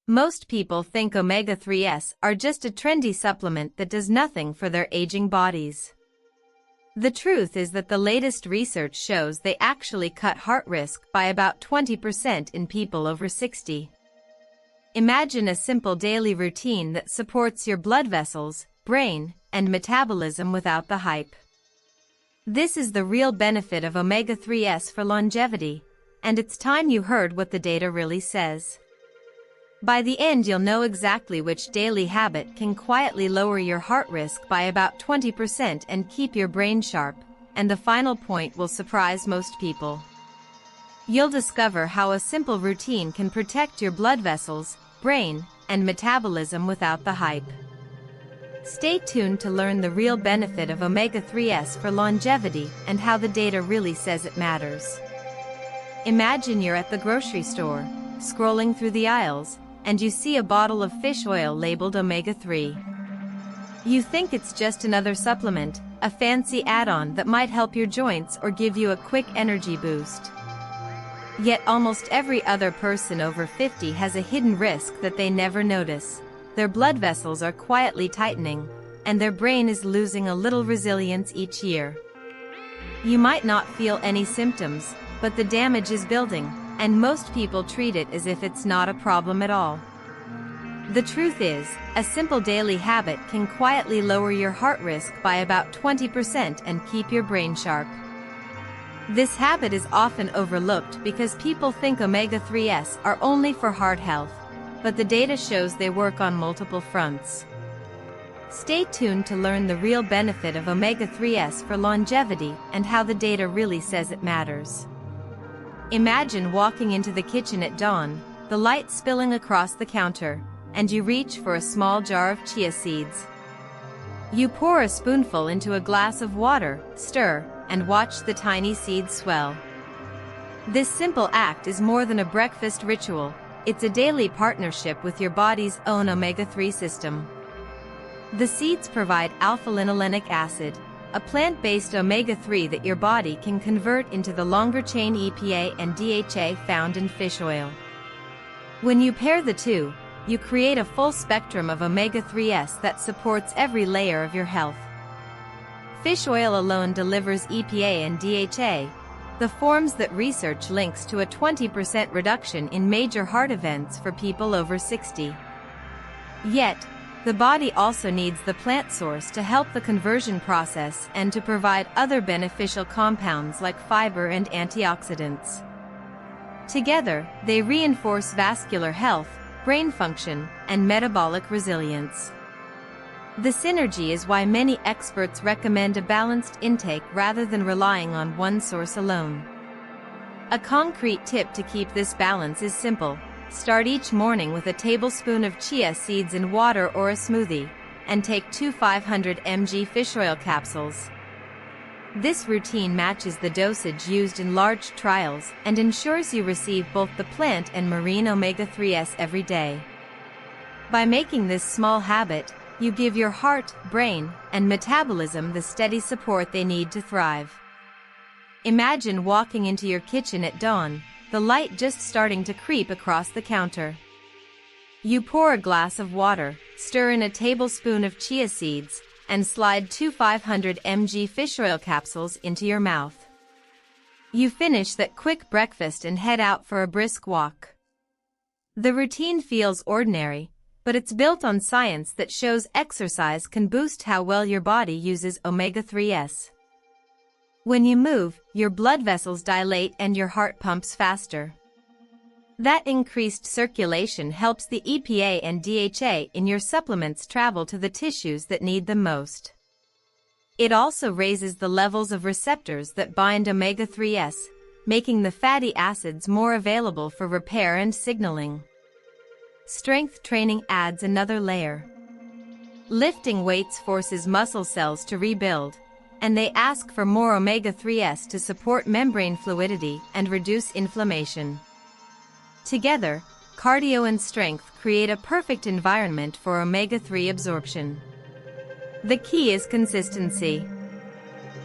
Most people think omega-3s are just a trendy supplement that does nothing for their aging bodies. The truth is that the latest research shows they actually cut heart risk by about 20% in people over 60. Imagine a simple daily routine that supports your blood vessels, brain, and metabolism without the hype. This is the real benefit of omega-3s for longevity, and it's time you heard what the data really says. By the end, you'll know exactly which daily habit can quietly lower your heart risk by about 20% and keep your brain sharp, and the final point will surprise most people. You'll discover how a simple routine can protect your blood vessels, brain, and metabolism without the hype. Stay tuned to learn the real benefit of omega-3s for longevity and how the data really says it matters. Imagine you're at the grocery store, scrolling through the aisles, and you see a bottle of fish oil labeled omega-3. You think it's just another supplement, a fancy add-on that might help your joints or give you a quick energy boost. Yet almost every other person over 50 has a hidden risk that they never notice. Their blood vessels are quietly tightening, and their brain is losing a little resilience each year. You might not feel any symptoms, but the damage is building, and most people treat it as if it's not a problem at all. The truth is, a simple daily habit can quietly lower your heart risk by about 20% and keep your brain sharp. This habit is often overlooked because people think omega-3s are only for heart health, but the data shows they work on multiple fronts. Stay tuned to learn the real benefit of omega-3s for longevity and how the data really says it matters. Imagine walking into the kitchen at dawn, the light spilling across the counter, and you reach for a small jar of chia seeds. You pour a spoonful into a glass of water, stir, and watch the tiny seeds swell. This simple act is more than a breakfast ritual, it's a daily partnership with your body's own omega-3 system. The seeds provide alpha-linolenic acid, a plant-based omega-3 that your body can convert into the longer-chain EPA and DHA found in fish oil. When you pair the two, you create a full spectrum of omega-3s that supports every layer of your health. Fish oil alone delivers EPA and DHA, the forms that research links to a 20% reduction in major heart events for people over 60. Yet, the body also needs the plant source to help the conversion process and to provide other beneficial compounds like fiber and antioxidants. Together, they reinforce vascular health, brain function, and metabolic resilience. The synergy is why many experts recommend a balanced intake rather than relying on one source alone. A concrete tip to keep this balance is simple. Start each morning with a tablespoon of chia seeds in water or a smoothie, and take 2 500 mg fish oil capsules. This routine matches the dosage used in large trials and ensures you receive both the plant and marine omega-3s every day. By making this small habit, you give your heart, brain, and metabolism the steady support they need to thrive. Imagine walking into your kitchen at dawn, the light just starting to creep across the counter. You pour a glass of water, stir in a tablespoon of chia seeds, and slide 2 500 mg fish oil capsules into your mouth. You finish that quick breakfast and head out for a brisk walk. The routine feels ordinary, but it's built on science that shows exercise can boost how well your body uses omega-3s. When you move, your blood vessels dilate and your heart pumps faster. That increased circulation helps the EPA and DHA in your supplements travel to the tissues that need them most. It also raises the levels of receptors that bind omega-3s, making the fatty acids more available for repair and signaling. Strength training adds another layer. Lifting weights forces muscle cells to rebuild, and they ask for more omega-3s to support membrane fluidity and reduce inflammation. Together, cardio and strength create a perfect environment for omega-3 absorption. The key is consistency.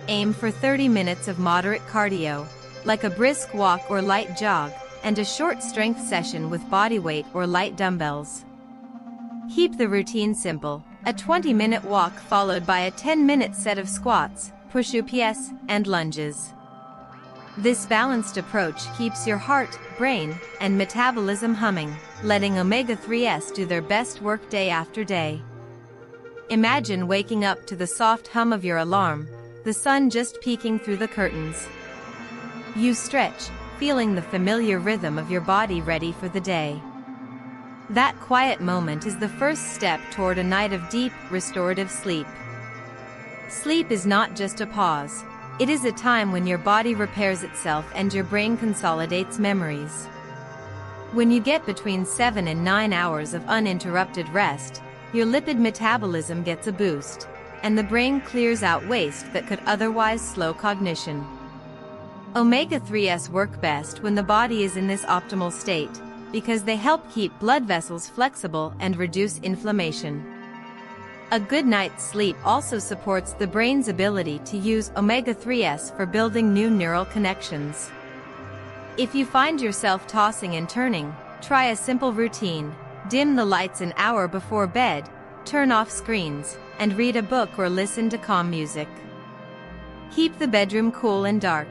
Aim for 30 minutes of moderate cardio, like a brisk walk or light jog, and a short strength session with bodyweight or light dumbbells. Keep the routine simple, a 20-minute walk followed by a 10-minute set of squats, push-ups, and lunges. This balanced approach keeps your heart, brain, and metabolism humming, letting omega-3s do their best work day after day. Imagine waking up to the soft hum of your alarm, the sun just peeking through the curtains. You stretch, feeling the familiar rhythm of your body ready for the day. That quiet moment is the first step toward a night of deep, restorative sleep. Sleep is not just a pause. It is a time when your body repairs itself and your brain consolidates memories. When you get between 7 and 9 hours of uninterrupted rest, your lipid metabolism gets a boost, and the brain clears out waste that could otherwise slow cognition. Omega-3s work best when the body is in this optimal state, because they help keep blood vessels flexible and reduce inflammation. A good night's sleep also supports the brain's ability to use omega-3s for building new neural connections. If you find yourself tossing and turning, try a simple routine: dim the lights an hour before bed, turn off screens, and read a book or listen to calm music. Keep the bedroom cool and dark.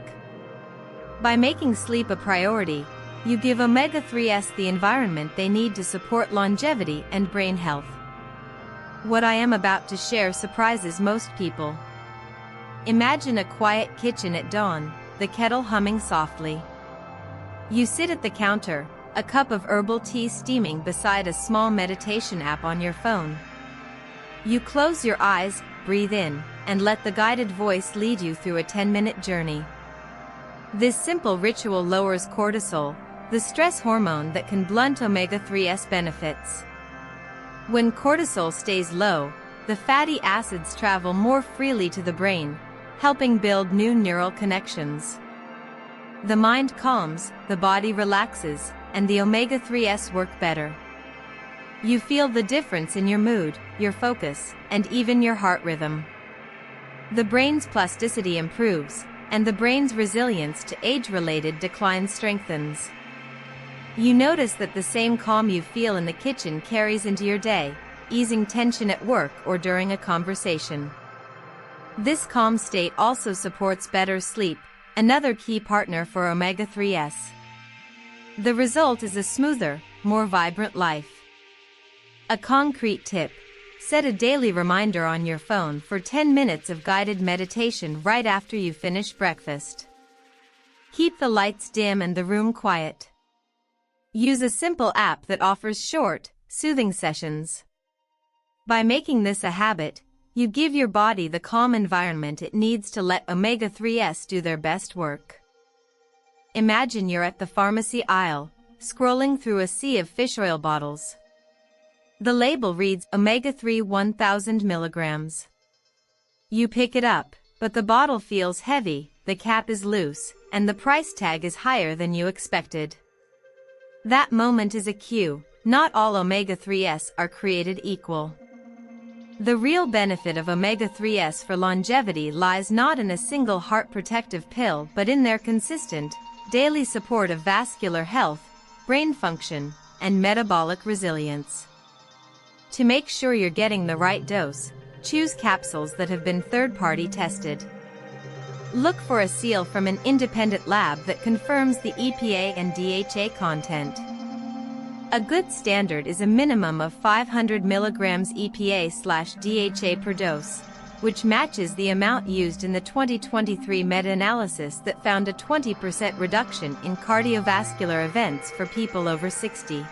By making sleep a priority, you give omega-3s the environment they need to support longevity and brain health. What I am about to share surprises most people. Imagine a quiet kitchen at dawn, the kettle humming softly. You sit at the counter, a cup of herbal tea steaming beside a small meditation app on your phone. You close your eyes, breathe in, and let the guided voice lead you through a 10-minute journey. This simple ritual lowers cortisol, the stress hormone that can blunt omega-3s benefits. When cortisol stays low, the fatty acids travel more freely to the brain, helping build new neural connections. The mind calms, the body relaxes, and the omega-3s work better. You feel the difference in your mood, your focus, and even your heart rhythm. The brain's plasticity improves, and the brain's resilience to age-related decline strengthens. You notice that the same calm you feel in the kitchen carries into your day, easing tension at work or during a conversation. This calm state also supports better sleep, another key partner for omega-3s. The result is a smoother, more vibrant life. A concrete tip: set a daily reminder on your phone for 10 minutes of guided meditation right after you finish breakfast. Keep the lights dim and the room quiet. Use a simple app that offers short, soothing sessions. By making this a habit, you give your body the calm environment it needs to let omega-3s do their best work. Imagine you're at the pharmacy aisle, scrolling through a sea of fish oil bottles. The label reads Omega-3 1000 milligrams. You pick it up, but the bottle feels heavy, the cap is loose, and the price tag is higher than you expected. That moment is a cue: not all omega-3s are created equal. The real benefit of omega-3s for longevity lies not in a single heart protective pill but in their consistent, daily support of vascular health, brain function, and metabolic resilience. To make sure you're getting the right dose, choose capsules that have been third-party tested. Look for a seal from an independent lab that confirms the EPA and DHA content. A good standard is a minimum of 500 milligrams EPA/DHA per dose, which matches the amount used in the 2023 meta-analysis that found a 20% reduction in cardiovascular events for people over 60.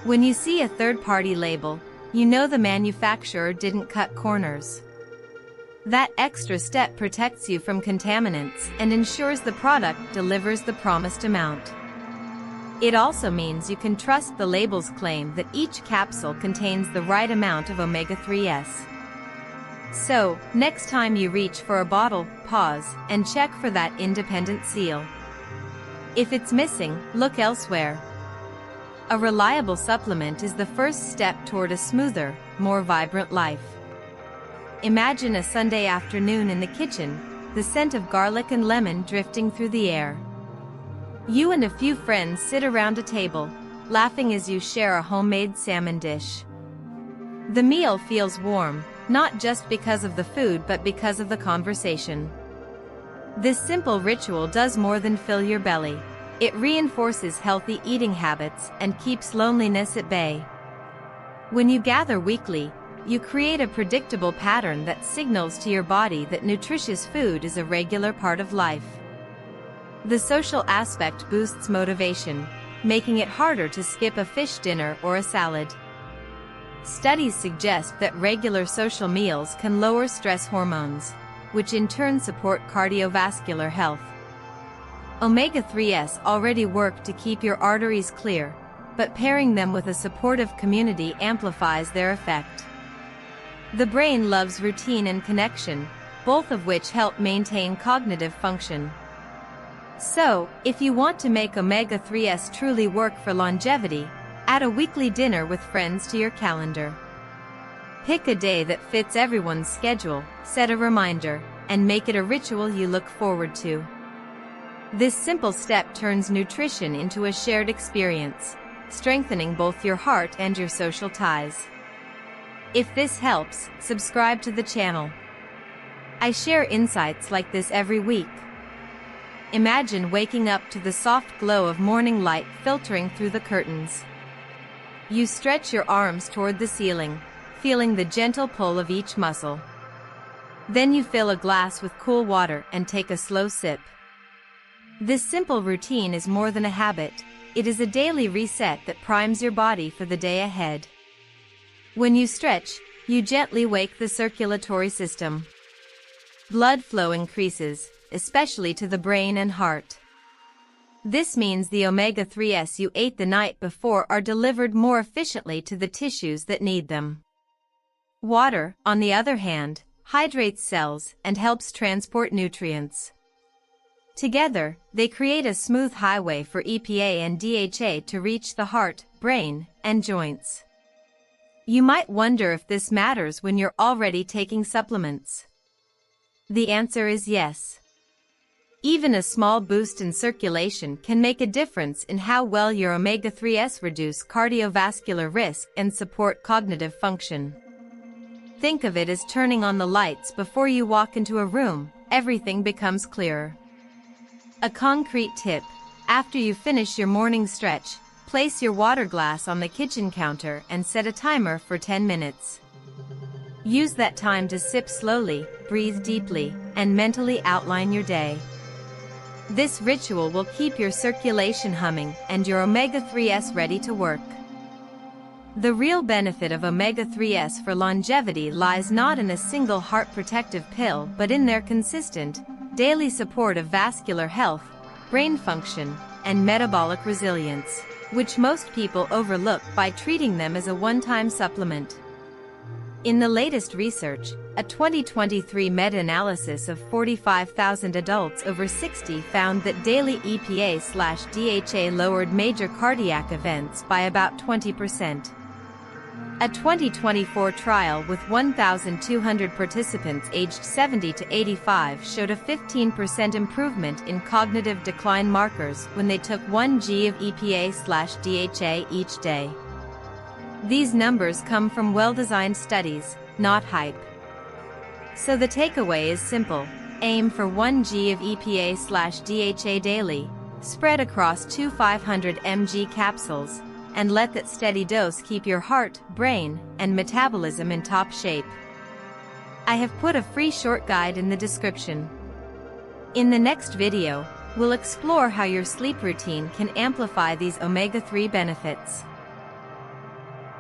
When you see a third-party label, you know the manufacturer didn't cut corners. That extra step protects you from contaminants and ensures the product delivers the promised amount. It also means you can trust the label's claim that each capsule contains the right amount of omega-3s. So, next time you reach for a bottle, pause and check for that independent seal. If it's missing, look elsewhere. A reliable supplement is the first step toward a smoother, more vibrant life. Imagine a Sunday afternoon in the kitchen, the scent of garlic and lemon drifting through the air. You and a few friends sit around a table, laughing as you share a homemade salmon dish. The meal feels warm, not just because of the food but because of the conversation. This simple ritual does more than fill your belly. It reinforces healthy eating habits and keeps loneliness at bay. When you gather weekly, you create a predictable pattern that signals to your body that nutritious food is a regular part of life. The social aspect boosts motivation, making it harder to skip a fish dinner or a salad. Studies suggest that regular social meals can lower stress hormones, which in turn support cardiovascular health. Omega-3s already work to keep your arteries clear, but pairing them with a supportive community amplifies their effect. The brain loves routine and connection, both of which help maintain cognitive function. So, if you want to make omega-3s truly work for longevity, add a weekly dinner with friends to your calendar. Pick a day that fits everyone's schedule, set a reminder, and make it a ritual you look forward to. This simple step turns nutrition into a shared experience, strengthening both your heart and your social ties. If this helps, subscribe to the channel. I share insights like this every week. Imagine waking up to the soft glow of morning light filtering through the curtains. You stretch your arms toward the ceiling, feeling the gentle pull of each muscle. Then you fill a glass with cool water and take a slow sip. This simple routine is more than a habit, it is a daily reset that primes your body for the day ahead. When you stretch, you gently wake the circulatory system. Blood flow increases, especially to the brain and heart. This means the omega-3s you ate the night before are delivered more efficiently to the tissues that need them. Water, on the other hand, hydrates cells and helps transport nutrients. Together, they create a smooth highway for EPA and DHA to reach the heart, brain, and joints. You might wonder if this matters when you're already taking supplements. The answer is yes. Even a small boost in circulation can make a difference in how well your omega-3s reduce cardiovascular risk and support cognitive function. Think of it as turning on the lights before you walk into a room, everything becomes clearer. A concrete tip: after you finish your morning stretch, place your water glass on the kitchen counter and set a timer for 10 minutes. Use that time to sip slowly, breathe deeply, and mentally outline your day. This ritual will keep your circulation humming and your omega-3s ready to work. The real benefit of omega-3s for longevity lies not in a single heart protective pill but in their consistent, daily support of vascular health, brain function, and metabolic resilience, which most people overlook by treating them as a one-time supplement. In the latest research, a 2023 meta-analysis of 45,000 adults over 60 found that daily EPA/DHA lowered major cardiac events by about 20%. A 2024 trial with 1,200 participants aged 70 to 85 showed a 15% improvement in cognitive decline markers when they took 1 g of EPA/DHA each day. These numbers come from well-designed studies, not hype. So the takeaway is simple: aim for 1 g of EPA/DHA daily, spread across 2 500 mg capsules, and let that steady dose keep your heart, brain, and metabolism in top shape. I have put a free short guide in the description. In the next video, we'll explore how your sleep routine can amplify these omega-3 benefits.